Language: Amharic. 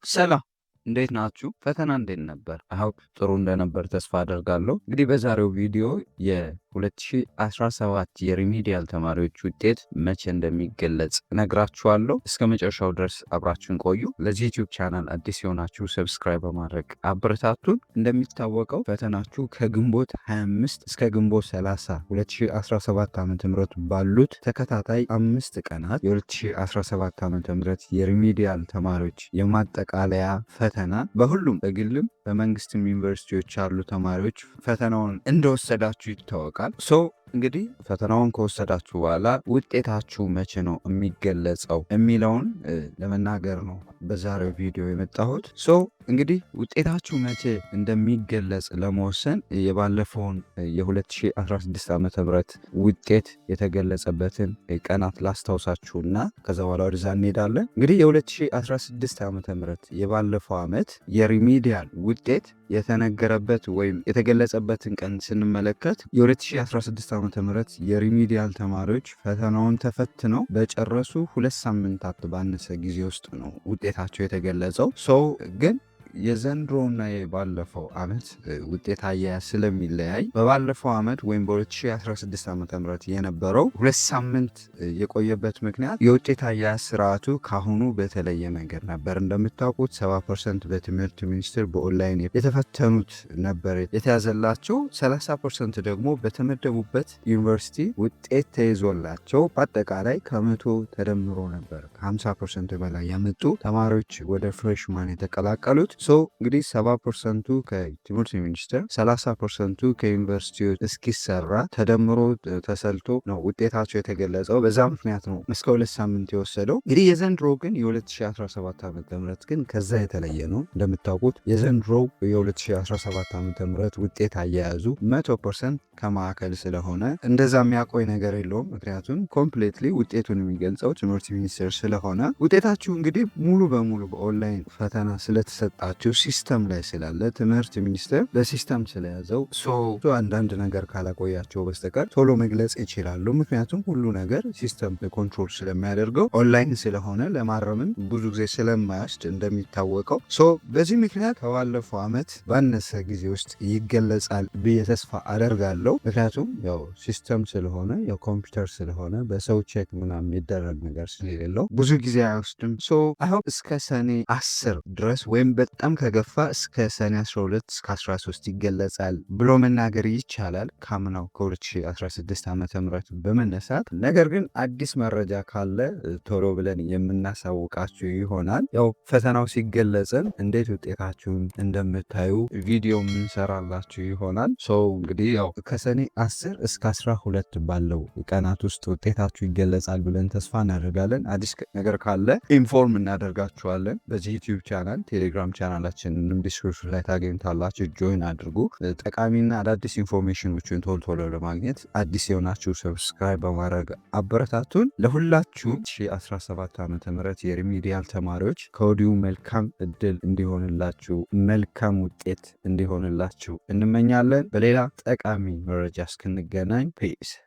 ሰላም እንዴት ናችሁ? ፈተና እንዴት ነበር? ጥሩ እንደነበር ተስፋ አደርጋለሁ። እንግዲህ በዛሬው ቪዲዮ የ2017 የሪሚዲያል ተማሪዎች ውጤት መቼ እንደሚገለጽ ነግራችኋለሁ። እስከ መጨረሻው ድረስ አብራችሁን ቆዩ። ለዚህ ዩቲዩብ ቻናል አዲስ የሆናችሁ ሰብስክራይብ በማድረግ አበረታቱን። እንደሚታወቀው ፈተናችሁ ከግንቦት 25 እስከ ግንቦት 30 2017 ዓ.ም ባሉት ተከታታይ 5 ቀናት የ2017 ዓ.ም የሪሚዲያል ተማሪዎች የማጠቃለያ ፈተና በሁሉም በግልም በመንግስትም ዩኒቨርሲቲዎች ያሉ ተማሪዎች ፈተናውን እንደወሰዳችሁ ይታወቃል። እንግዲህ ፈተናውን ከወሰዳችሁ በኋላ ውጤታችሁ መቼ ነው የሚገለጸው የሚለውን ለመናገር ነው በዛሬው ቪዲዮ የመጣሁት። እንግዲህ ውጤታችሁ መቼ እንደሚገለጽ ለመወሰን የባለፈውን የ2016 ዓ.ም ውጤት የተገለጸበትን ቀናት ላስታውሳችሁና ከዛ በኋላ ወደዛ እንሄዳለን። እንግዲህ የ2016 ዓ.ም የባለፈው ዓመት የሪሚዲያል ውጤት የተነገረበት ወይም የተገለጸበትን ቀን ስንመለከት የ2016 ዓ.ም የሪሚዲያል ተማሪዎች ፈተናውን ተፈትነው በጨረሱ 2 ሳምንታት ባነሰ ጊዜ ውስጥ ነው ውጤታቸው የተገለጸው። ግን የዘንድሮና የባለፈው ዓመት ውጤት አያያዝ ስለሚለያይ በባለፈው ዓመት ወይም በ2016 ዓ.ም የነበረው 2 ሳምንት የቆየበት ምክንያት የውጤት አያያዝ ስርዓቱ ካሁኑ በተለየ መንገድ ነበር። እንደምታውቁት 70% በትምህርት ሚኒስቴር በኦንላይን የተፈተኑት ነበር የተያዘላቸው፣ 30% ደግሞ በተመደቡበት ዩኒቨርሲቲ ውጤት ተይዞላቸው በአጠቃላይ ከመቶ ተደምሮ ነበር 50% በላይ ያመጡ ተማሪዎች ወደ ፍሬሽማን የተቀላቀሉት። እንግዲህ 70%ቱ ከትምህርት ሚኒስቴር 30%ቱ ከዩኒቨርሲቲዎች እስኪሰራ ተደምሮ ተሰልቶ ነው ውጤታቸው የተገለጸው። በዛ ምክንያት ነው እስከ 2 ሳምንት የወሰደው። እንግዲህ የዘንድሮ ግን የ2017 ዓ.ም ግን ከዛ የተለየ ነው። እንደምታውቁት የዘንድሮ የ2017 ዓ.ም ውጤት አያያዙ 100% ከማዕከል ስለሆነ እንደዛ የሚያቆይ ነገር የለውም። ምክንያቱም ኮምፕሌትሊ ውጤቱን የሚገልጸው ትምህርት ሚኒስቴር ስለሆነ ውጤታችሁ እንግዲህ ሙሉ በሙሉ በኦንላይን ፈተና ስለተሰጣ ሲስተም ላይ ስላለ ትምህርት ሚኒስቴር በሲስተም ስለያዘው አንዳንድ ነገር ካላቆያቸው በስተቀር ቶሎ መግለጽ ይችላሉ። ምክንያቱም ሁሉ ነገር ሲስተም ኮንትሮል ስለሚያደርገው ኦንላይን ስለሆነ ለማረምም ብዙ ጊዜ ስለማያስድ እንደሚታወቀው በዚህ ምክንያት ከባለፈው ዓመት ባነሰ ጊዜ ውስጥ ይገለጻል ብዬ ተስፋ አደርጋለሁ። ምክንያቱም ያው ሲስተም ስለሆነ ያው ኮምፒውተር ስለሆነ በሰው ቼክ ምናምን የሚደረግ ነገር ስለሌለው ብዙ ጊዜ አይወስድም። እስከ ሰኔ 10 ድረስ ወይም በጣም ከገፋ እስከ ሰኔ 12 እስከ 13 ይገለጻል ብሎ መናገር ይቻላል ካምናው ከ2016 ዓ.ም በመነሳት። ነገር ግን አዲስ መረጃ ካለ ቶሎ ብለን የምናሳውቃችሁ ይሆናል። ያው ፈተናው ሲገለጽን እንዴት ውጤታችሁን እንደምታዩ ቪዲዮ የምንሰራላችሁ ይሆናል። እንግዲህ ያው ከሰኔ 10 እስከ 12 ባለው ቀናት ውስጥ ውጤታችሁ ይገለጻል ብለን ተስፋ እናደርጋለን። አዲስ ነገር ካለ ኢንፎርም እናደርጋችኋለን በዚህ ዩቲዩብ ቻናል፣ ቴሌግራም ቻናላችንን ዲስክሪፕሽን ላይ ታገኙታላችሁ። ጆይን አድርጉ። ጠቃሚና አዳዲስ ኢንፎርሜሽኖችን ቶሎ ለማግኘት አዲስ የሆናችሁ ሰብስክራይብ በማድረግ አበረታቱን። ለሁላችሁም 2017 ዓ.ም የሪሚዲያል ተማሪዎች ከወዲሁ መልካም እድል እንዲሆንላችሁ፣ መልካም ውጤት እንዲሆንላችሁ እንመኛለን። በሌላ ጠቃሚ መረጃ እስክንገናኝ ፒስ